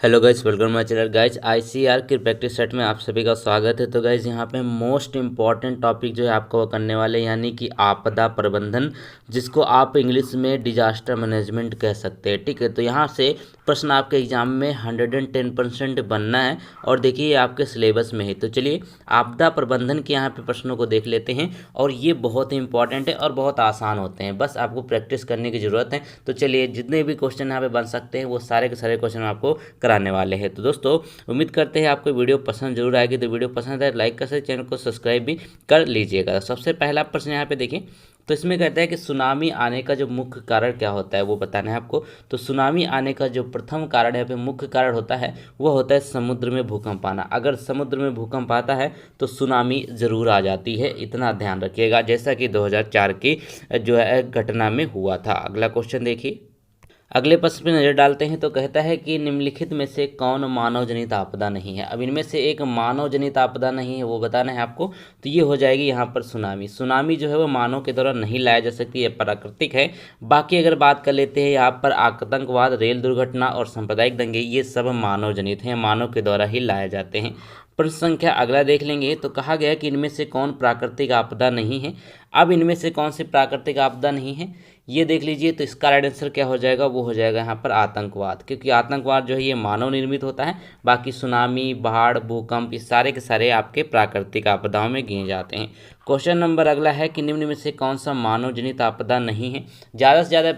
Hello guys, welcome my channel guys. ICR की practice set में आप सभी का स्वागत है। तो गाइस यहाँ पे मोस्ट इंपॉर्टेंट टॉपिक जो है आपको वो करने वाले, यानी कि आपदा प्रबंधन, जिसको आप इंग्लिश में डिजास्टर मैनेजमेंट कह सकते हैं। ठीक है, तो यहाँ से प्रश्न आपके एग्जाम में 110% बनना है और देखिए आपके सिलेबस में है। तो चलिए आपदा प्रबंधन के यहाँ पे प्रश्नों को देख लेते हैं और ये बहुत ही इंपॉर्टेंट है और बहुत आसान होते हैं, बस आपको प्रैक्टिस करने की ज़रूरत है। तो चलिए जितने भी क्वेश्चन यहाँ पे बन सकते हैं वो सारे के सारे क्वेश्चन आपको कराने वाले हैं। तो दोस्तों उम्मीद करते हैं आपको वीडियो पसंद जरूर आएगी। तो वीडियो पसंद आए लाइक कर सकते, चैनल को सब्सक्राइब भी कर लीजिएगा। सबसे पहला प्रश्न यहाँ पे देखिए, तो इसमें कहता है कि सुनामी आने का जो मुख्य कारण क्या होता है वो बताना है आपको। तो सुनामी आने का जो प्रथम कारण है, मुख्य कारण होता है, वो होता है समुद्र में भूकंप आना। अगर समुद्र में भूकंप आता है तो सुनामी जरूर आ जाती है, इतना ध्यान रखिएगा, जैसा कि 2004 की जो है घटना में हुआ था। अगला क्वेश्चन देखिए, अगले प्रश्न पर नजर डालते हैं। तो कहता है कि निम्नलिखित में से कौन मानव जनित आपदा नहीं है। अब इनमें से एक मानव जनित आपदा नहीं है, वो बताना है आपको। तो ये हो जाएगी यहाँ पर सुनामी। सुनामी जो है वो मानव के द्वारा नहीं लाया जा सकती, है प्राकृतिक है। बाकी अगर बात कर लेते हैं यहाँ पर आतंकवाद, रेल दुर्घटना और सांप्रदायिक दंगे, ये सब मानव जनित हैं, मानव के द्वारा ही लाए जाते हैं। प्रश्न संख्या अगला देख लेंगे। तो कहा गया कि इनमें से कौन प्राकृतिक आपदा नहीं है। अब इनमें से कौन सी प्राकृतिक आपदा नहीं है ये देख लीजिए। तो इसका राइट आंसर क्या हो जाएगा, वो हो जाएगा यहाँ पर आतंकवाद, क्योंकि आतंकवाद जो है ये मानव निर्मित होता है। बाकी सुनामी, बाढ़, भूकंप, ये सारे के सारे आपके प्राकृतिक आपदाओं में गिने जाते हैं। क्वेश्चन नंबर अगला है कि निम्न में से कौन सा मानव जनित आपदा नहीं है। ज़्यादा से ज़्यादा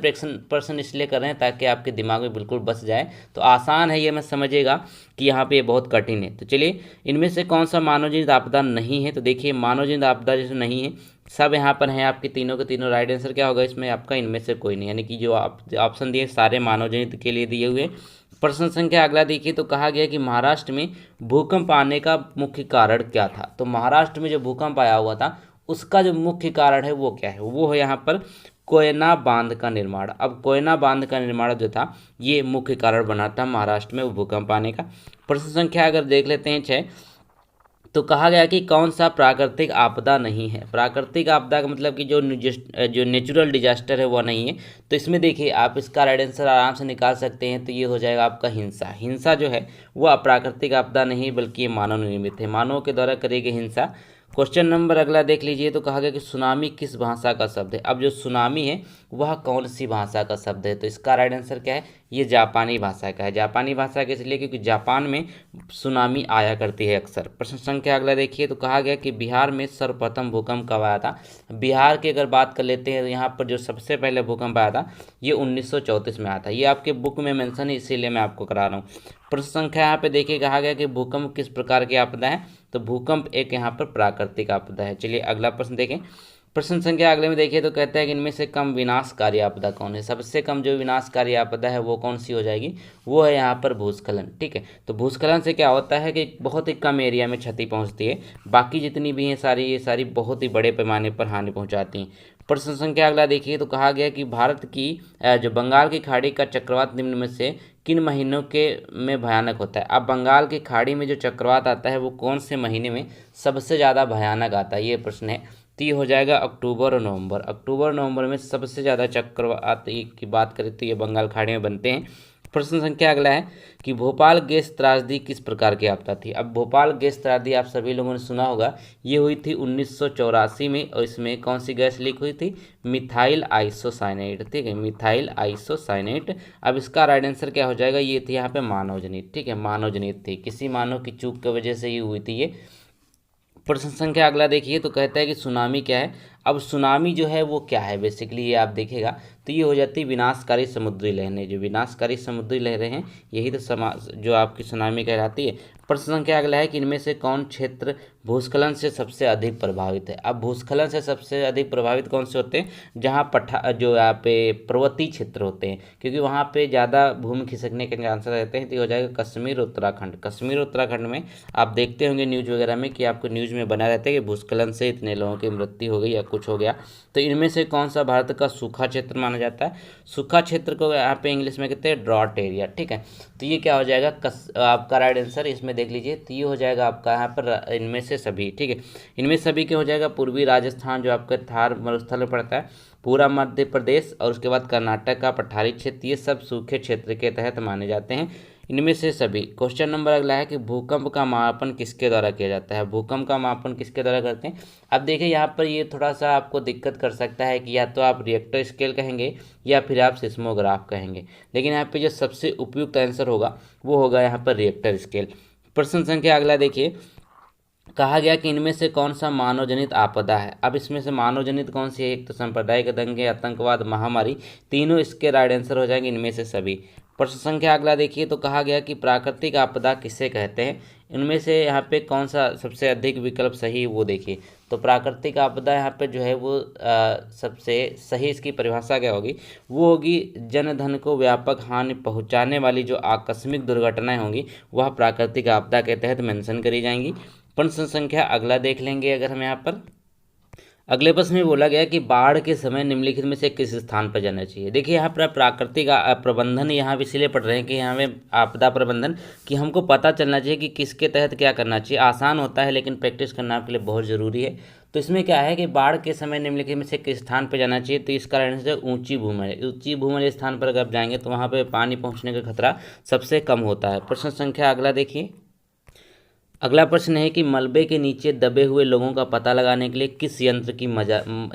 प्रश्न इसलिए कर रहे हैं ताकि आपके दिमाग में बिल्कुल बस जाए। तो आसान है ये, मैं समझिएगा कि यहाँ पे ये बहुत कठिन है। तो चलिए इनमें से कौन सा मानव जनित आपदा नहीं है। तो देखिए मानव जनित आपदा जैसे नहीं है, सब यहाँ पर हैं आपके तीनों के तीनों। राइट आंसर क्या होगा इसमें आपका, इनमें से कोई नहीं, यानी कि जो आप ऑप्शन दिए सारे मानव जनित के लिए दिए हुए। प्रश्न संख्या अगला देखिए। तो कहा गया कि महाराष्ट्र में भूकंप आने का मुख्य कारण क्या था। तो महाराष्ट्र में जो भूकंप आया हुआ था उसका जो मुख्य कारण है वो क्या है, वो है यहाँ पर कोयना बांध का निर्माण। अब कोयना बांध का निर्माण जो था ये मुख्य कारण बना था महाराष्ट्र में भूकंप आने का। प्रश्न संख्या अगर देख लेते हैं 6, तो कहा गया कि कौन सा प्राकृतिक आपदा नहीं है। प्राकृतिक आपदा का मतलब कि जो नेचुरल डिजास्टर है वो नहीं है। तो इसमें देखिए आप इसका राइट आंसर आराम से निकाल सकते हैं। तो ये हो जाएगा आपका हिंसा। हिंसा जो है वो प्राकृतिक आपदा नहीं बल्कि ये मानव निर्मित है, मानव के द्वारा करी गई हिंसा। क्वेश्चन नंबर अगला देख लीजिए। तो कहा गया कि सुनामी किस भाषा का शब्द है। अब जो सुनामी है वह कौन सी भाषा का शब्द है। तो इसका राइट आंसर क्या है, ये जापानी भाषा का है। जापानी भाषा का इसलिए क्योंकि जापान में सुनामी आया करती है अक्सर। प्रश्न संख्या अगला देखिए। तो कहा गया कि बिहार में सर्वप्रथम भूकंप कब आया था। बिहार की अगर बात कर लेते हैं तो यहाँ पर जो सबसे पहले भूकंप आया था ये 1934 में आया था। ये आपके बुक में मेंशन है, इसीलिए मैं आपको करा रहा हूँ। प्रश्न संख्या यहाँ पे देखिए, कहा गया कि भूकंप किस प्रकार की आपदा है। तो भूकंप एक यहाँ पर प्राकृतिक आपदा है। चलिए अगला प्रश्न देखें। प्रश्न संख्या अगले में देखिए। तो कहता है कि इनमें से कम विनाशकारी आपदा कौन है। सबसे कम जो विनाशकारी आपदा है वो कौन सी हो जाएगी, वो है यहाँ पर भूस्खलन। ठीक है, तो भूस्खलन से क्या होता है कि बहुत ही कम एरिया में क्षति पहुँचती है, बाकी जितनी भी हैं सारी ये सारी बहुत ही बड़े पैमाने पर हानि पहुँचाती हैं। प्रश्न संख्या अगला देखिए। तो कहा गया कि भारत की जो बंगाल की खाड़ी का चक्रवात निम्न में से किन महीनों के में भयानक होता है। अब बंगाल की खाड़ी में जो चक्रवात आता है वो कौन से महीने में सबसे ज़्यादा भयानक आता है, ये प्रश्न है। तो ये हो जाएगा अक्टूबर और नवंबर। अक्टूबर नवंबर में सबसे ज़्यादा चक्रवात की बात करें तो ये बंगाल खाड़ी में बनते हैं। प्रश्न संख्या अगला है कि भोपाल गैस त्रासदी किस प्रकार की आपदा थी। अब भोपाल गैस त्रासदी आप सभी लोगों ने सुना होगा, ये हुई थी 1984 में, और इसमें कौन सी गैस लीक हुई थी, मिथाइल आइसोसाइनेट। ठीक है, मिथाइल आइसोसाइनेट। अब इसका राइट आंसर क्या हो जाएगा, ये थी यहाँ पे मानव जनित। ठीक है, मानव जनित थी, किसी मानव की चूक की वजह से ही हुई थी ये। प्रश्न संख्या अगला देखिए। तो कहता है कि सुनामी क्या है। अब सुनामी जो है वो क्या है, बेसिकली ये आप देखेगा तो ये हो जाती है विनाशकारी समुद्री लहरें। जो विनाशकारी समुद्री लहरें हैं यही तो जो आपकी सुनामी कहलाती है। प्रश्न संख्या अगला है कि इनमें से कौन क्षेत्र भूस्खलन से सबसे अधिक प्रभावित है। अब भूस्खलन से सबसे अधिक प्रभावित कौन से होते हैं, जहाँ जो यहाँ पे पर्वतीय क्षेत्र होते हैं, क्योंकि वहाँ पे ज़्यादा भूमि खिसकने के चांसेस रहते हैं। तो ये हो जाएगा कश्मीर उत्तराखंड। कश्मीर उत्तराखंड में आप देखते होंगे न्यूज़ वगैरह में कि आपको न्यूज़ में बना रहता है कि भूस्खलन से इतने लोगों की मृत्यु हो गई या कुछ हो गया। तो इनमें से कौन सा भारत का सूखा क्षेत्र माना जाता है। सूखा क्षेत्र को यहाँ पे इंग्लिश में कहते हैं ड्रॉट एरिया। ठीक है, तो ये क्या हो जाएगा आपका राइट आंसर इसमें देख लीजिए। तो ये हो जाएगा आपका यहाँ पर इनमें से सभी। ठीक है, इनमें सभी के हो जाएगा पूर्वी राजस्थान जो आपका थार मरुस्थल में पड़ता है, पूरा मध्य प्रदेश और उसके बाद कर्नाटक का पठारी क्षेत्र, ये सब सूखे क्षेत्र के तहत माने जाते हैं। इनमें से सभी। क्वेश्चन नंबर अगला है कि भूकंप का मापन किसके द्वारा किया जाता है। भूकंप का मापन किसके द्वारा करते हैं। अब देखिए यहाँ पर ये थोड़ा सा आपको दिक्कत कर सकता है कि या तो आप रिएक्टर स्केल कहेंगे या फिर आप सिस्मोग्राफ कहेंगे, लेकिन यहाँ पे जो सबसे उपयुक्त आंसर होगा वो होगा यहाँ पर रिएक्टर स्केल। प्रश्न संख्या अगला देखिए, कहा गया कि इनमें से कौन सा मानव जनित आपदा है। अब इसमें से मानव जनित कौन सी है, एक तो सांप्रदायिक दंगे, आतंकवाद, महामारी, तीनों इसके राइट आंसर हो जाएंगे इनमें से सभी। प्रश्न संख्या अगला देखिए, तो कहा गया कि प्राकृतिक आपदा किसे कहते हैं। इनमें से यहाँ पे कौन सा सबसे अधिक विकल्प सही वो देखिए। तो प्राकृतिक आपदा यहाँ पे जो है वो सबसे सही इसकी परिभाषा क्या होगी, वो होगी जन धन को व्यापक हानि पहुँचाने वाली जो आकस्मिक दुर्घटनाएं होंगी वह प्राकृतिक आपदा के तहत मेंशन करी जाएंगी। प्रश्न संख्या अगला देख लेंगे अगर हम यहाँ पर। अगले प्रश्न में बोला गया कि बाढ़ के समय निम्नलिखित में से किस स्थान पर जाना चाहिए। देखिए यहाँ पर प्राकृतिक प्रबंधन यहाँ पे इसलिए पढ़ रहे हैं कि यहाँ पे आपदा प्रबंधन कि हमको पता चलना चाहिए कि किसके तहत क्या करना चाहिए। आसान होता है लेकिन प्रैक्टिस करना आपके लिए बहुत ज़रूरी है। तो इसमें क्या है कि बाढ़ के समय निम्नलिखित में से किस स्थान पर जाना चाहिए, तो इसका आंसर ऊंची भूमि, ऊंची भूमि स्थान पर अगर आप जाएंगे तो वहाँ पर पानी पहुँचने का खतरा सबसे कम होता है। प्रश्न संख्या अगला देखिए। अगला प्रश्न है कि मलबे के नीचे दबे हुए लोगों का पता लगाने के लिए किस यंत्र की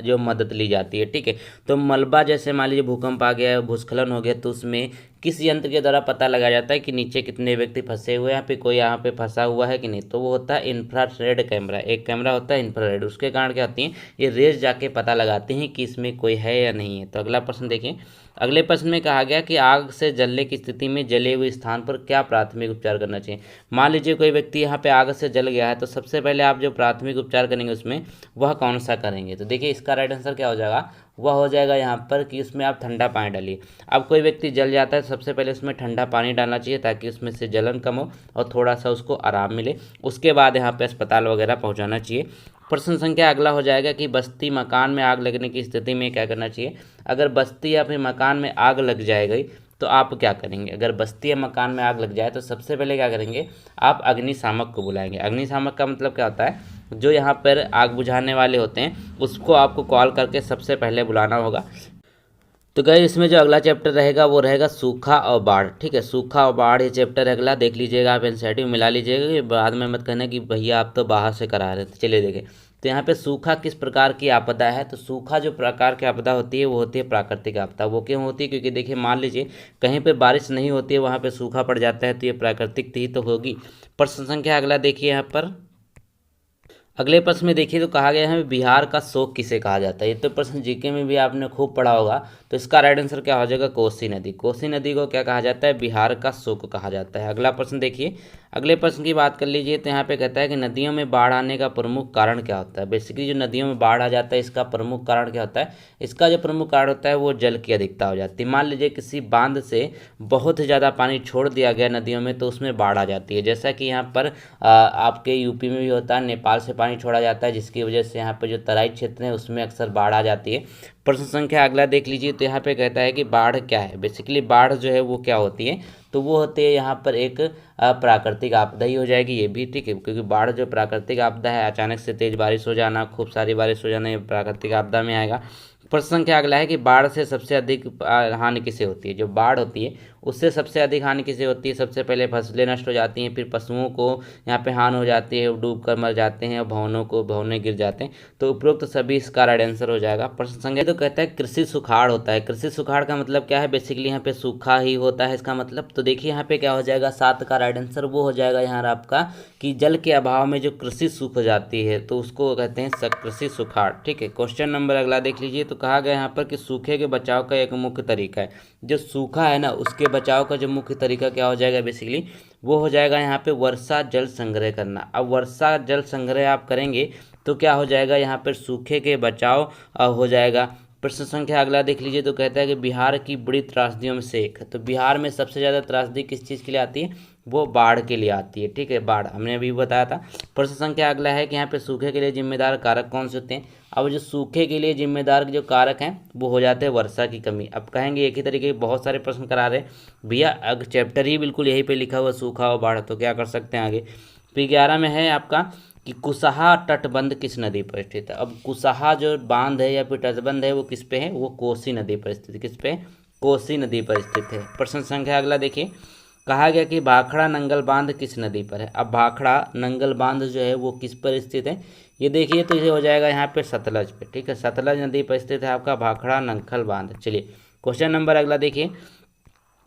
जो मदद ली जाती है। ठीक है, तो मलबा जैसे मान लीजिए भूकंप आ गया, भूस्खलन हो गया, तो उसमें किस यंत्र के द्वारा पता लगाया जाता है कि नीचे कितने व्यक्ति फंसे हुए हैं, यहाँ पे कोई यहाँ पे फंसा हुआ है कि नहीं। तो वो होता है इंफ्रारेड कैमरा। एक कैमरा होता है इंफ्रारेड, उसके कारण क्या होती है, ये रेज जाके पता लगाते हैं कि इसमें कोई है या नहीं है। तो अगला प्रश्न देखिए। अगले प्रश्न में कहा गया कि आग से जलने की स्थिति में जले हुए स्थान पर क्या प्राथमिक उपचार करना चाहिए। मान लीजिए कोई व्यक्ति यहाँ पे आग से जल गया है, तो सबसे पहले आप जो प्राथमिक उपचार करेंगे उसमें वह कौन सा करेंगे। तो देखिए इसका राइट आंसर क्या हो जाएगा, वह हो जाएगा यहाँ पर कि उसमें आप ठंडा पानी डालिए। अब कोई व्यक्ति जल जाता है तो सबसे पहले उसमें ठंडा पानी डालना चाहिए ताकि उसमें से जलन कम हो और थोड़ा सा उसको आराम मिले। उसके बाद यहाँ पे अस्पताल वगैरह पहुँचाना चाहिए। प्रश्न संख्या अगला हो जाएगा कि बस्ती मकान में आग लगने की स्थिति में क्या करना चाहिए। अगर बस्ती या फिर मकान में आग लग जाएगी तो आप क्या करेंगे। अगर बस्ती या मकान में आग लग जाए तो सबसे पहले क्या करेंगे, आप अग्निशामक को बुलाएंगे। अग्निशामक का मतलब क्या होता है, जो यहाँ पर आग बुझाने वाले होते हैं उसको आपको कॉल करके सबसे पहले बुलाना होगा। तो गाइस इसमें जो अगला चैप्टर रहेगा वो रहेगा सूखा और बाढ़। ठीक है, सूखा और बाढ़ ये चैप्टर अगला देख लीजिएगा, आप एनसीईआरटी में मिला लीजिएगा, ये बाद में मत कहना कि भैया आप तो बाहर से करा रहे थे। चलिए देखें, तो यहाँ पे सूखा किस प्रकार की आपदा है। तो सूखा जो प्रकार की आपदा होती है वो होती है प्राकृतिक आपदा। वो क्यों होती है, क्योंकि देखिए मान लीजिए कहीं पे बारिश नहीं होती है, वहाँ पे सूखा पड़ जाता है, तो ये प्राकृतिक ही तो होगी। प्रश्न संख्या अगला देखिए यहाँ पर। अगले प्रश्न में देखिए तो कहा गया है बिहार का शोक किसे कहा जाता है। ये तो प्रश्न जीके में भी आपने खूब पढ़ा होगा। तो इसका राइट आंसर क्या हो जाएगा, कोसी नदी। कोसी नदी को क्या कहा जाता है, बिहार का शोक कहा जाता है। अगला प्रश्न देखिए। अगले प्रश्न की बात कर लीजिए तो यहाँ पे कहता है कि नदियों में बाढ़ आने का प्रमुख कारण क्या होता है। बेसिकली जो नदियों में बाढ़ आ जाता है इसका प्रमुख कारण क्या होता है, इसका जो प्रमुख कारण होता है वो जल की अधिकता हो जाती है। मान लीजिए किसी बांध से बहुत ही ज़्यादा पानी छोड़ दिया गया नदियों में तो उसमें बाढ़ आ जाती है। जैसा कि यहाँ पर आपके यूपी में भी होता है, नेपाल से पानी छोड़ा जाता है जिसकी वजह से यहाँ पर जो तराई क्षेत्र है उसमें अक्सर बाढ़ आ जाती है। प्रश्न संख्या अगला देख लीजिए तो यहाँ पे कहता है कि बाढ़ क्या है। बेसिकली बाढ़ जो है वो क्या होती है, तो वो होती है यहाँ पर एक प्राकृतिक आपदा ही हो जाएगी ये भी। ठीक है, क्योंकि बाढ़ जो प्राकृतिक आपदा है, अचानक से तेज बारिश हो जाना, खूब सारी बारिश हो जाना, ये प्राकृतिक आपदा में आएगा। प्रश्न संख्या अगला है कि बाढ़ से सबसे अधिक हानि किसे होती है। जो बाढ़ होती है उससे सबसे अधिक हानि किसे होती है, सबसे पहले फसलें नष्ट हो जाती हैं, फिर पशुओं को यहाँ पे हानि हो जाती है, डूब कर मर जाते हैं, भवनों गिर जाते हैं। तो उपरोक्त सभी इसका राइट आंसर हो जाएगा। प्रश्न संख्या तो कहता है कृषि सुखाड़ होता है। कृषि सुखाड़ का मतलब क्या है, बेसिकली यहाँ पे सूखा ही होता है इसका मतलब। तो देखिए यहाँ पे क्या हो जाएगा, 7 का राइट आंसर वो हो जाएगा यहाँ आपका कि जल के अभाव में जो कृषि सूख जाती है तो उसको कहते हैं कृषि सुखाड़। ठीक है, क्वेश्चन नंबर अगला देख लीजिए तो कहा गया यहाँ पर कि सूखे के बचाव का एक मुख्य तरीका है। जो सूखा है ना उसके बचाव का जो मुख्य तरीका क्या हो जाएगा, बेसिकली वो हो जाएगा यहाँ पे वर्षा जल संग्रह करना। अब वर्षा जल संग्रह आप करेंगे तो क्या हो जाएगा, यहाँ पर सूखे के बचाव हो जाएगा। प्रश्न संख्या अगला देख लीजिए तो कहता है कि बिहार की बड़ी त्रासदियों में से एक है। तो बिहार में सबसे ज़्यादा त्रासदी किस चीज़ के लिए आती है, वो बाढ़ के लिए आती है। ठीक है, बाढ़ हमने अभी बताया था। प्रश्न संख्या अगला है कि यहाँ पे सूखे के लिए जिम्मेदार कारक कौन से होते हैं। अब जो सूखे के लिए जिम्मेदार जो कारक हैं वो हो जाते हैं वर्षा की कमी। अब कहेंगे एक ही तरीके के बहुत सारे प्रश्न करा रहे हैं भैया, अगर चैप्टर ही बिल्कुल यहीं पे लिखा हुआ सूखा और बाढ़, तो क्या कर सकते हैं आगे। P11 में है आपका कि कुसहा तटबंध किस नदी पर स्थित है। अब कुसहा जो बांध है या फिर तटबंध है वो किस पे है, वो कोसी नदी पर स्थित है। किस पे, कोसी नदी पर स्थित है। प्रश्न संख्या अगला देखिए कहा गया कि भाखड़ा नंगल बांध किस नदी पर है। अब भाखड़ा नंगल बांध जो है वो किस पर स्थित है, ये देखिए तो ये हो जाएगा यहाँ पे सतलज पे, ठीक है, सतलज नदी पर स्थित है आपका भाखड़ा नंगल बांध। चलिए क्वेश्चन नंबर अगला देखिए,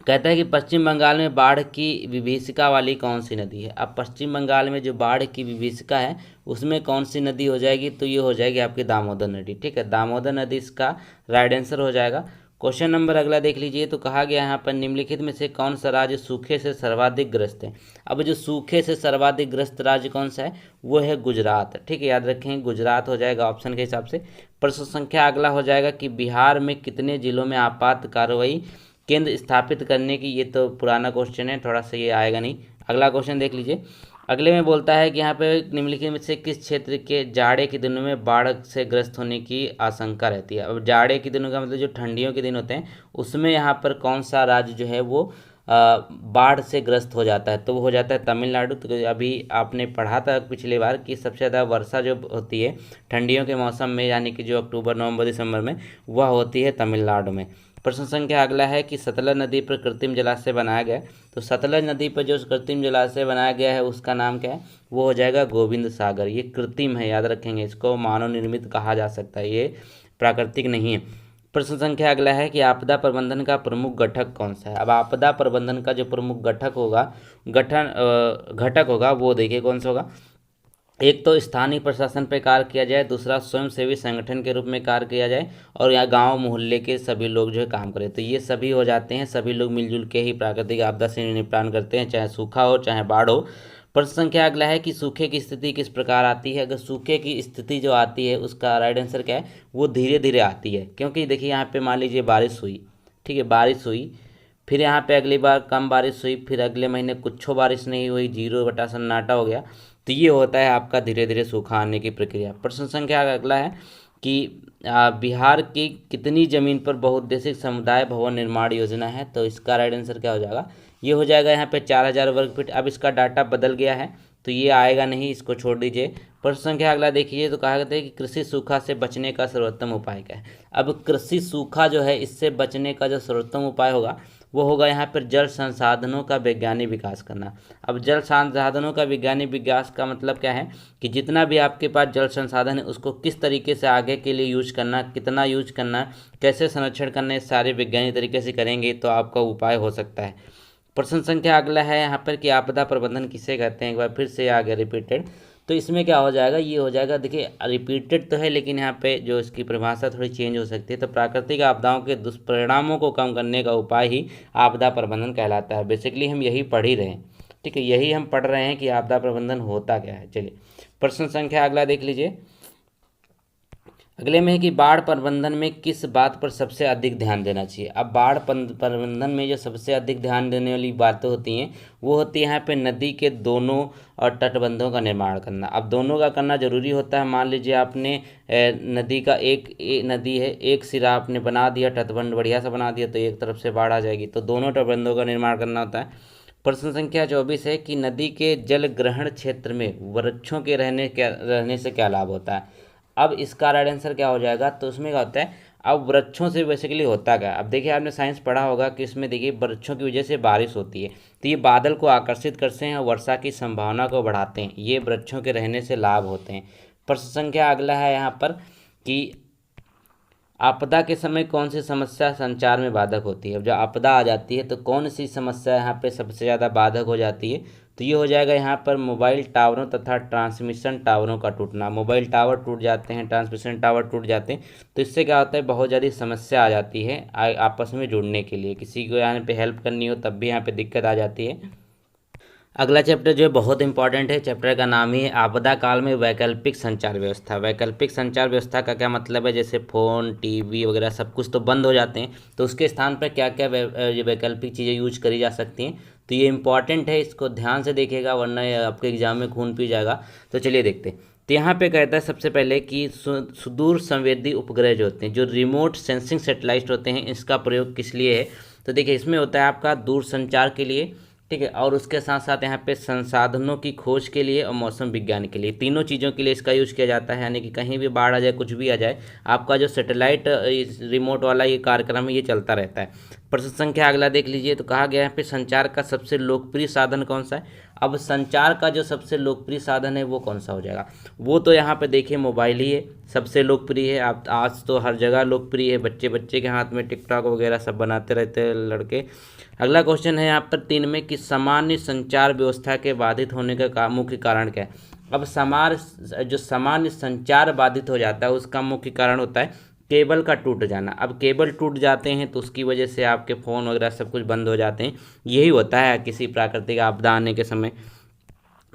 कहता है कि पश्चिम बंगाल में बाढ़ की विभीषिका वाली कौन सी नदी है। अब पश्चिम बंगाल में जो बाढ़ की विभीषिका है उसमें कौन सी नदी हो जाएगी, तो ये हो जाएगी आपकी दामोदर नदी, ठीक है, दामोदर नदी इसका राइट आंसर हो जाएगा। क्वेश्चन नंबर अगला देख लीजिए, तो कहा गया यहाँ पर निम्नलिखित में से कौन सा राज्य सूखे से सर्वाधिक ग्रस्त है। अब जो सूखे से सर्वाधिक ग्रस्त राज्य कौन सा है, वो है गुजरात, ठीक है, याद रखें गुजरात हो जाएगा ऑप्शन के हिसाब से। प्रश्न संख्या अगला हो जाएगा कि बिहार में कितने जिलों में आपात कार्रवाई केंद्र स्थापित करने की, ये तो पुराना क्वेश्चन है, थोड़ा सा ये आएगा नहीं। अगला क्वेश्चन देख लीजिए, अगले में बोलता है कि यहाँ पे निम्नलिखित में से किस क्षेत्र के जाड़े के दिनों में बाढ़ से ग्रस्त होने की आशंका रहती है। अब जाड़े के दिनों का मतलब जो ठंडियों के दिन होते हैं उसमें यहाँ पर कौन सा राज्य जो है वो बाढ़ से ग्रस्त हो जाता है, तो वो हो जाता है तमिलनाडु। तो अभी आपने पढ़ा था पिछली बार कि सबसे ज़्यादा वर्षा जो होती है ठंडियों के मौसम में, यानी कि जो अक्टूबर नवंबर दिसंबर में, वह होती है तमिलनाडु में। प्रश्न संख्या अगला है कि सतलज नदी पर कृत्रिम जलाशय बनाया गया है। तो सतलज नदी पर जो कृत्रिम जलाशय बनाया गया है उसका नाम क्या है, वो हो जाएगा गोविंद सागर। ये कृत्रिम है, याद रखेंगे, इसको मानव निर्मित कहा जा सकता है, ये प्राकृतिक नहीं है। प्रश्न संख्या अगला है कि आपदा प्रबंधन का प्रमुख घटक कौन सा है। अब आपदा प्रबंधन का जो प्रमुख घटक होगा घटक होगा वो देखिए कौन सा होगा। एक तो स्थानीय प्रशासन पर कार्य किया जाए, दूसरा स्वयंसेवी संगठन के रूप में कार्य किया जाए, और यहाँ गांव मोहल्ले के सभी लोग जो है काम करें। तो ये सभी हो जाते हैं, सभी लोग मिलजुल के ही प्राकृतिक आपदा से निपटान करते हैं, चाहे सूखा हो चाहे बाढ़ हो। प्रश्न संख्या अगला है कि सूखे की स्थिति किस प्रकार आती है। अगर सूखे की स्थिति जो आती है उसका राइट आंसर क्या है, वो धीरे धीरे आती है, क्योंकि देखिए यहाँ पे मान लीजिए बारिश हुई, ठीक है, बारिश हुई, फिर यहाँ पे अगली बार कम बारिश हुई, फिर अगले महीने कुछ बारिश नहीं हुई, 0 बटा सन्नाटा हो गया। तो ये होता है आपका धीरे धीरे सूखा आने की प्रक्रिया। प्रश्न संख्या अगला है कि बिहार की कितनी जमीन पर बहुउद्देशिक समुदाय भवन निर्माण योजना है। तो इसका राइट आंसर क्या हो जाएगा, ये हो जाएगा यहाँ पे 4000 वर्ग फीट। अब इसका डाटा बदल गया है तो ये आएगा नहीं, इसको छोड़ दीजिए। प्रश्न संख्या अगला देखिए, तो कहा गया है कि कृषि सूखा से बचने का सर्वोत्तम उपाय क्या है। अब कृषि सूखा जो है इससे बचने का जो सर्वोत्तम उपाय होगा वो होगा यहाँ पर जल संसाधनों का वैज्ञानिक विकास करना। अब जल संसाधनों का वैज्ञानिक विकास का मतलब क्या है कि जितना भी आपके पास जल संसाधन है उसको किस तरीके से आगे के लिए यूज करना, कितना यूज करना, कैसे संरक्षण करना, इस सारे वैज्ञानिक तरीके से करेंगे तो आपका उपाय हो सकता है। प्रश्न संख्या अगला है यहाँ पर कि आपदा प्रबंधन किसे कहते हैं, एक बार फिर से आ गया रिपीटेड। तो इसमें क्या हो जाएगा, ये हो जाएगा, देखिए रिपीटेड तो है लेकिन यहाँ पे जो इसकी परिभाषा थोड़ी चेंज हो सकती है। तो प्राकृतिक आपदाओं के दुष्परिणामों को कम करने का उपाय ही आपदा प्रबंधन कहलाता है। बेसिकली हम यही पढ़ ही रहे हैं, ठीक है, यही हम पढ़ रहे हैं कि आपदा प्रबंधन होता क्या है। चलिए प्रश्न संख्या अगला देख लीजिए, अगले में है कि बाढ़ प्रबंधन में किस बात पर सबसे अधिक ध्यान देना चाहिए। अब बाढ़ प्रबंधन में जो सबसे अधिक ध्यान देने वाली बातें होती हैं वो होती है यहाँ पे नदी के दोनों और तटबंधों का निर्माण करना। अब दोनों का करना जरूरी होता है। मान लीजिए आपने नदी का एक नदी है, एक सिरा आपने बना दिया, तटबंध बढ़िया से बना दिया, तो एक तरफ से बाढ़ आ जाएगी, तो दोनों तटबंधों का निर्माण करना होता है। प्रश्न संख्या 24 है कि नदी के जल ग्रहण क्षेत्र में वृक्षों के रहने से क्या लाभ होता है। अब इसका राइट आंसर क्या हो जाएगा, तो उसमें क्या होता है, अब वृक्षों से बेसिकली होता क्या। अब देखिए आपने साइंस पढ़ा होगा कि इसमें देखिए वृक्षों की वजह से बारिश होती है, तो ये बादल को आकर्षित करते हैं और वर्षा की संभावना को बढ़ाते हैं, ये वृक्षों के रहने से लाभ होते हैं। प्रश्न संख्या अगला है यहाँ पर कि आपदा के समय कौन सी समस्या संचार में बाधक होती है। जब आपदा आ जाती है तो कौन सी समस्या यहाँ पे सबसे ज़्यादा बाधक हो जाती है, तो ये हो जाएगा यहाँ पर मोबाइल टावरों तथा ट्रांसमिशन टावरों का टूटना। मोबाइल टावर टूट जाते हैं, ट्रांसमिशन टावर टूट जाते हैं, तो इससे क्या होता है, बहुत ज़्यादा समस्या आ जाती है आपस में जुड़ने के लिए, किसी को यहाँ पे हेल्प करनी हो तब भी यहाँ पे दिक्कत आ जाती है। अगला चैप्टर जो है बहुत इंपॉर्टेंट है, चैप्टर का नाम ही है आपदा काल में वैकल्पिक संचार व्यवस्था। वैकल्पिक संचार व्यवस्था का क्या मतलब है, जैसे फ़ोन टीवी वगैरह सब कुछ तो बंद हो जाते हैं, तो उसके स्थान पर क्या क्या वैकल्पिक चीज़ें यूज करी जा सकती हैं। तो ये इंपॉर्टेंट है, इसको ध्यान से देखिएगा वरना आपके एग्जाम में खून पी जाएगा। तो चलिए देखते हैं। तो यहाँ पे कहता है सबसे पहले कि सुदूर संवेदी उपग्रह जो होते हैं, जो रिमोट सेंसिंग सैटेलाइट होते हैं, इसका प्रयोग किस लिए है। तो देखिए इसमें होता है आपका दूर संचार के लिए, ठीक है, और उसके साथ साथ यहाँ पे संसाधनों की खोज के लिए और मौसम विज्ञान के लिए, तीनों चीज़ों के लिए इसका यूज़ किया जाता है। यानी कि कहीं भी बाढ़ आ जाए, कुछ भी आ जाए, आपका जो सैटेलाइट रिमोट वाला ये कार्यक्रम है ये चलता रहता है। प्रश्न संख्या अगला देख लीजिए, तो कहा गया है पे संचार का सबसे लोकप्रिय साधन कौन सा है। अब संचार का जो सबसे लोकप्रिय साधन है वो कौन सा हो जाएगा, वो तो यहाँ पे देखिए मोबाइल ही है, सबसे लोकप्रिय है। आप आज तो हर जगह लोकप्रिय है, बच्चे बच्चे के हाथ में टिकटॉक वगैरह सब बनाते रहते हैं लड़के। अगला क्वेश्चन है यहाँ पर 3 में कि सामान्य संचार व्यवस्था के बाधित होने का मुख्य कारण क्या है। अब जो सामान्य संचार बाधित हो जाता है उसका मुख्य कारण होता है केबल का टूट जाना। अब केबल टूट जाते हैं तो उसकी वजह से आपके फ़ोन वगैरह सब कुछ बंद हो जाते हैं, यही होता है किसी प्राकृतिक आपदा आने के समय।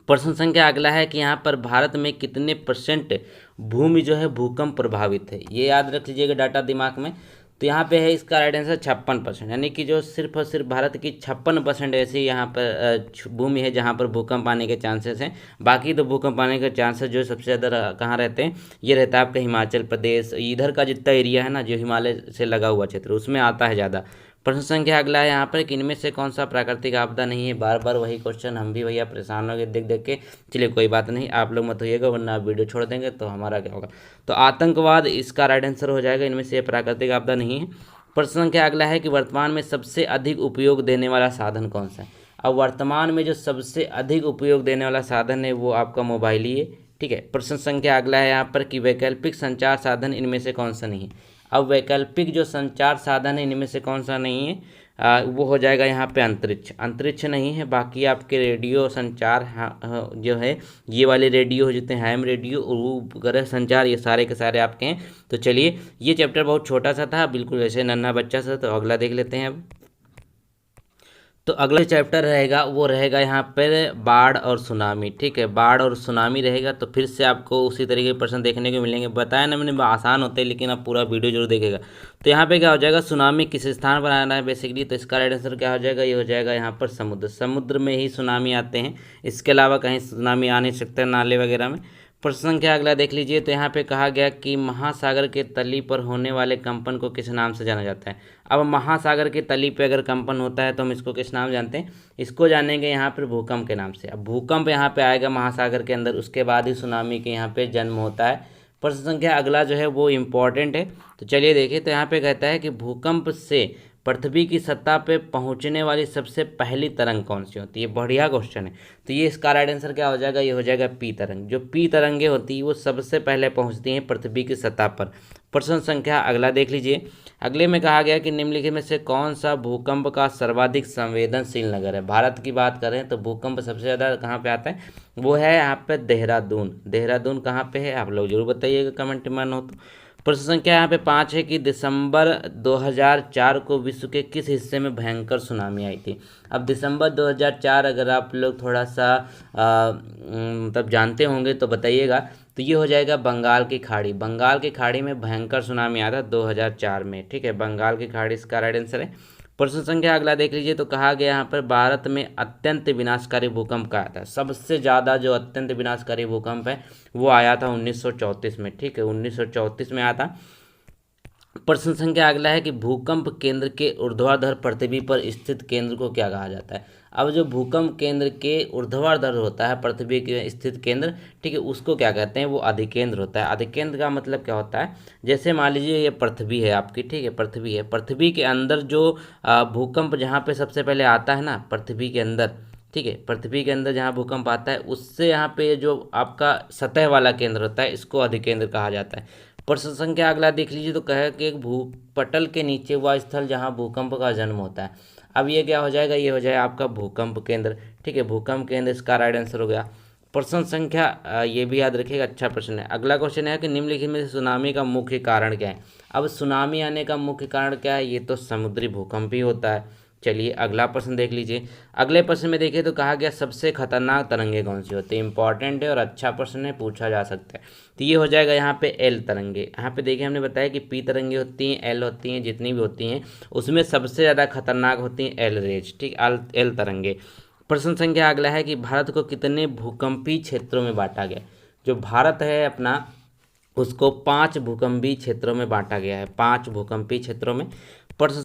प्रश्न संख्या अगला है कि यहाँ पर भारत में कितने % भूमि जो है भूकंप प्रभावित है, ये याद रख लीजिएगा डाटा दिमाग में। तो यहाँ पे है इसका राइट आंसर 56%, यानी कि जो सिर्फ और सिर्फ भारत की 56% ऐसी यहाँ पर भूमि है जहाँ पर भूकंप आने के चांसेस हैं। बाकी तो भूकंप आने के चांसेस जो सबसे ज़्यादा कहाँ रहते हैं, ये रहता है आपका हिमाचल प्रदेश, इधर का जितना एरिया है ना जो हिमालय से लगा हुआ क्षेत्र उसमें आता है ज़्यादा। प्रश्न संख्या अगला है यहाँ पर कि इनमें से कौन सा प्राकृतिक आपदा नहीं है। बार बार वही क्वेश्चन, हम भी भैया परेशान हो गए देख देख के। चलिए कोई बात नहीं, आप लोग मत होइएगा वरना आप वीडियो छोड़ देंगे तो हमारा क्या होगा। तो आतंकवाद इसका राइट आंसर हो जाएगा, इनमें से प्राकृतिक आपदा नहीं है। प्रश्न संख्या अगला है कि वर्तमान में सबसे अधिक उपयोग देने वाला साधन कौन सा है। अब वर्तमान में जो सबसे अधिक उपयोग देने वाला साधन है वो आपका मोबाइल ही है, ठीक है। प्रश्न संख्या अगला है यहाँ पर कि वैकल्पिक संचार साधन इनमें से कौन सा नहीं है। अब वैकल्पिक जो संचार साधन है इनमें से कौन सा नहीं है, वो हो जाएगा यहाँ पे अंतरिक्ष। अंतरिक्ष नहीं है, बाकी आपके रेडियो संचार जो है ये वाले रेडियो जितने हैम रेडियो उपग्रह संचार ये सारे के सारे आपके हैं। तो चलिए ये चैप्टर बहुत छोटा सा था, बिल्कुल ऐसे नन्हा बच्चा सा, तो अगला देख लेते हैं अब। तो अगला चैप्टर रहेगा वो रहेगा यहाँ पर बाढ़ और सुनामी, ठीक है। बाढ़ और सुनामी रहेगा, तो फिर से आपको उसी तरीके के प्रश्न देखने को मिलेंगे। बताया ना मैंने आसान होते हैं, लेकिन आप पूरा वीडियो जरूर देखेगा। तो यहाँ पे क्या हो जाएगा, सुनामी किस स्थान पर आना है बेसिकली, तो इसका राइट आंसर क्या हो जाएगा, ये हो जाएगा यहाँ पर समुद्र में ही सुनामी आते हैं, इसके अलावा कहीं सुनामी आ नहीं सकता नाले वगैरह में। प्रश्न संख्या अगला देख लीजिए, तो यहाँ पे कहा गया कि महासागर के तली पर होने वाले कंपन को किस नाम से जाना जाता है। अब महासागर के तली पे अगर कंपन होता है तो हम इसको किस नाम जानते हैं, इसको जानेंगे यहाँ पर भूकंप के नाम से। अब भूकंप यहाँ पे आएगा महासागर के अंदर, उसके बाद ही सुनामी के यहाँ पे जन्म होता है। प्रश्न संख्या अगला जो है वो इम्पॉर्टेंट है, तो चलिए देखिए। तो यहाँ पे कहता है कि भूकंप से पृथ्वी की सतह पे पहुंचने वाली सबसे पहली तरंग कौन सी होती है, बढ़िया क्वेश्चन है। तो ये इसका राइट आंसर क्या हो जाएगा, ये हो जाएगा पी तरंग। जो पी तरंगे होती है वो सबसे पहले पहुंचती हैं पृथ्वी की सतह पर। प्रश्न संख्या अगला देख लीजिए। अगले में कहा गया कि निम्नलिखित में से कौन सा भूकंप का सर्वाधिक संवेदनशील नगर है। भारत की बात करें तो भूकंप सबसे ज़्यादा कहाँ पे आता है, वो है यहाँ पे देहरादून। देहरादून कहाँ पे है, आप लोग जरूर बताइएगा कमेंट में मन हो तो। प्रश्न संख्या यहाँ पे 5 है कि दिसंबर 2004 को विश्व के किस हिस्से में भयंकर सुनामी आई थी। अब दिसंबर 2004 अगर आप लोग थोड़ा सा मतलब जानते होंगे तो बताइएगा। तो ये हो जाएगा बंगाल की खाड़ी। बंगाल की खाड़ी में भयंकर सुनामी आया था 2004 में, ठीक है। बंगाल की खाड़ी इसका राइट आंसर है। प्रश्न संख्या अगला देख लीजिए। तो कहा गया यहाँ पर भारत में अत्यंत विनाशकारी भूकंप का आया था। सबसे ज़्यादा जो अत्यंत विनाशकारी भूकंप है वो आया था 1934 में, ठीक है। 1934 में आया था। प्रश्न संख्या अगला है कि भूकंप केंद्र के ऊर्ध्वाधर पृथ्वी पर स्थित केंद्र को क्या कहा जाता है। अब जो भूकंप केंद्र के ऊर्ध्वाधर होता है पृथ्वी के स्थित केंद्र, ठीक है, उसको क्या कहते हैं, वो अधिकेंद्र होता है। अधिकेंद्र का मतलब क्या होता है, जैसे मान लीजिए ये पृथ्वी है आपकी, ठीक है, पृथ्वी है, पृथ्वी के अंदर जो भूकंप जहाँ पे सबसे पहले आता है ना पृथ्वी के अंदर, ठीक है, पृथ्वी के अंदर जहाँ भूकंप आता है उससे यहाँ पे जो आपका सतह वाला केंद्र होता है इसको अधिकेंद्र कहा जाता है। प्रश्न संख्या अगला देख लीजिए। तो कहे कि एक भूपटल के नीचे वह स्थल जहाँ भूकंप का जन्म होता है। अब ये क्या हो जाएगा, ये हो जाएगा आपका भूकंप केंद्र, ठीक है। भूकंप केंद्र इसका राइट आंसर हो गया। प्रश्न संख्या ये भी याद रखिएगा, अच्छा प्रश्न है। अगला क्वेश्चन है कि निम्नलिखित में से सुनामी का मुख्य कारण क्या है। अब सुनामी आने का मुख्य कारण क्या है, ये तो समुद्री भूकंप ही होता है। चलिए अगला प्रश्न देख लीजिए। अगले प्रश्न में देखिए तो कहा गया सबसे खतरनाक तरंगे कौन सी होती है। इंपॉर्टेंट है और अच्छा प्रश्न है, पूछा जा सकता है। तो ये हो जाएगा यहाँ पे एल तरंगे। यहाँ पे देखिए हमने बताया कि पी तरंगे होती हैं, एल होती हैं, जितनी भी होती हैं उसमें सबसे ज़्यादा खतरनाक होती हैं एल रेज, ठीक, एल तरंगे। प्रश्न संख्या अगला है कि भारत को कितने भूकंपीय क्षेत्रों में बांटा गया। जो भारत है अपना उसको 5 भूकंपीय क्षेत्रों में बांटा गया है, 5 भूकंपीय क्षेत्रों में। प्रश्न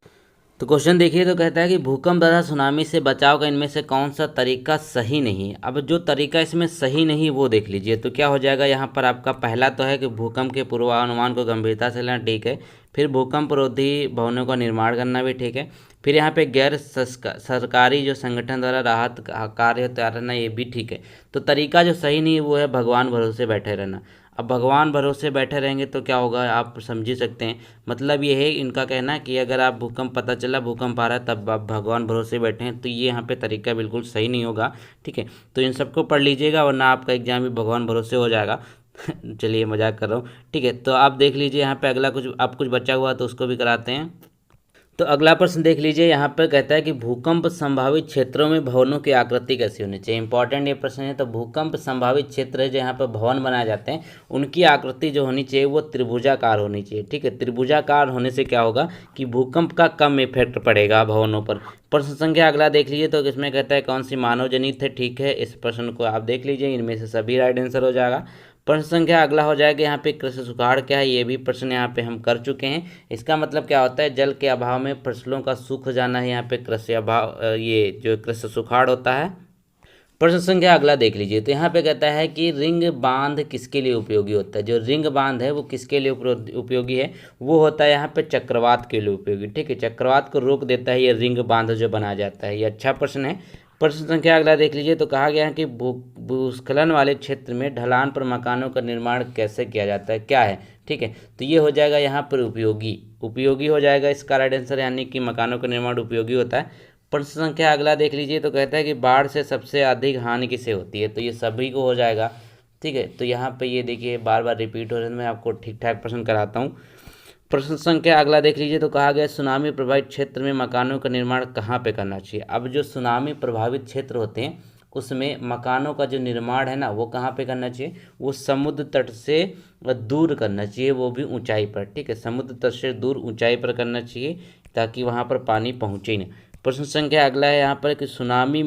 तो क्वेश्चन देखिए तो कहता है कि भूकंप तथा सुनामी से बचाव का इनमें से कौन सा तरीका सही नहीं है। अब जो तरीका इसमें सही नहीं वो देख लीजिए। तो क्या हो जाएगा यहाँ पर आपका पहला तो है कि भूकंप के पूर्वानुमान को गंभीरता से लेना, ठीक है। फिर भूकंप रोधी भवनों का निर्माण करना भी ठीक है। फिर यहाँ पे गैर सरकारी जो संगठन द्वारा राहत कार्य तैयार रहना, ये भी ठीक है। तो तरीका जो सही नहीं है वो है भगवान भरोसे बैठे रहना। अब भगवान भरोसे बैठे रहेंगे तो क्या होगा, आप समझ ही सकते हैं। मतलब ये है इनका कहना कि अगर आप भूकंप पता चला भूकंप आ रहा है तब आप भगवान भरोसे बैठे हैं, तो ये यहाँ पे तरीका बिल्कुल सही नहीं होगा। ठीक है, तो इन सबको पढ़ लीजिएगा वरना आपका एग्जाम भी भगवान भरोसे हो जाएगा। चलिए मजाक कर रहा हूँ। ठीक है, तो आप देख लीजिए यहाँ पे अगला कुछ बचा हुआ तो उसको भी कराते हैं। तो अगला प्रश्न देख लीजिए, यहाँ पर कहता है कि भूकंप संभावित क्षेत्रों में भवनों की आकृति कैसी होनी चाहिए। इंपॉर्टेंट ये प्रश्न है। तो भूकंप संभावित क्षेत्र है जहाँ पर भवन बनाए जाते हैं, उनकी आकृति जो होनी चाहिए वो त्रिभुजाकार होनी चाहिए। ठीक है, त्रिभुजाकार होने से क्या होगा कि भूकंप का कम इफेक्ट पड़ेगा भवनों पर। प्रश्न संख्या अगला देख लीजिए, तो इसमें कहता है कौन सी मानव जनित है। ठीक है, इस प्रश्न को आप देख लीजिए, इनमें से सभी राइट आंसर हो जाएगा। प्रश्न संख्या अगला हो जाएगा यहाँ पे कृषि सुखाड़ क्या है, ये भी प्रश्न यहाँ पे हम कर चुके हैं। इसका मतलब क्या होता है, जल के अभाव में फसलों का सूख जाना है, यहाँ पे कृषि अभाव, ये जो कृषि सुखाड़ होता है। प्रश्न संख्या अगला देख लीजिए, तो यहाँ पे कहता है कि रिंग बांध किसके लिए उपयोगी होता है। जो रिंग बांध है वो किसके लिए उपयोगी है, वो होता है यहाँ पे चक्रवात के लिए उपयोगी। ठीक है, चक्रवात को रोक देता है ये रिंग बांध जो बनाया जाता है। ये अच्छा प्रश्न है। प्रश्न संख्या अगला देख लीजिए, तो कहा गया है कि भूस्खलन वाले क्षेत्र में ढलान पर मकानों का निर्माण कैसे किया जाता है, क्या है। ठीक है, तो ये हो जाएगा यहाँ पर उपयोगी हो जाएगा इसका राइट आंसर, यानी कि मकानों का निर्माण उपयोगी होता है। प्रश्न संख्या अगला देख लीजिए, तो कहता है कि बाढ़ से सबसे अधिक हानि किसे होती है, तो ये सभी को हो जाएगा। ठीक है, तो यहाँ पे ये देखिए बार बार रिपीट हो रहे हैं, मैं आपको ठीक ठाक प्रश्न कराता हूँ। प्रश्न संख्या अगला देख लीजिए, तो कहा गया सुनामी प्रभावित क्षेत्र में मकानों का निर्माण कहाँ पे करना चाहिए। अब जो सुनामी प्रभावित क्षेत्र होते हैं उसमें मकानों का जो निर्माण है ना वो कहाँ पे करना चाहिए, वो समुद्र तट से दूर करना चाहिए, वो भी ऊंचाई पर। ठीक है, समुद्र तट से दूर ऊंचाई पर करना चाहिए ताकि वहाँ पर पानी पहुँचे ही ना। प्रश्न संख्या अगला है यहाँ पर कि सुनामी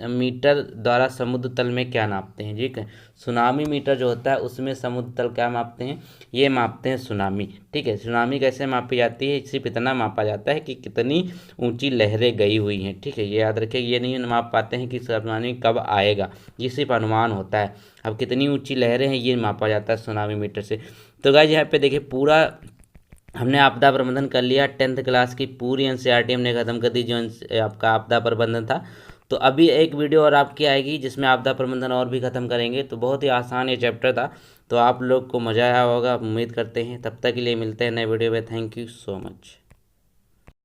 मीटर द्वारा समुद्र तल में क्या नापते हैं। ठीक है, सुनामी मीटर जो होता है उसमें समुद्र तल क्या मापते हैं, ये मापते हैं सुनामी। ठीक है, सुनामी कैसे मापी जाती है, सिर्फ इतना मापा जाता है कि कितनी ऊंची लहरें गई हुई हैं। ठीक है, ये याद रखिए, ये नहीं माप पाते हैं कि सुनामी कब आएगा, ये सिर्फ अनुमान होता है। अब कितनी ऊँची लहरें हैं ये मापा जाता है सुनामी मीटर से। तो गाइस यहाँ पे देखिए पूरा हमने आपदा प्रबंधन कर लिया। 10th क्लास की पूरी एनसीईआरटी हमने ख़त्म कर दी जो आपका आपदा प्रबंधन था। तो अभी एक वीडियो और आपकी आएगी जिसमें आपदा प्रबंधन और भी ख़त्म करेंगे। तो बहुत ही आसान ये चैप्टर था, तो आप लोग को मज़ा आया होगा, उम्मीद करते हैं। तब तक के लिए मिलते हैं नए वीडियो में। Thank you so much.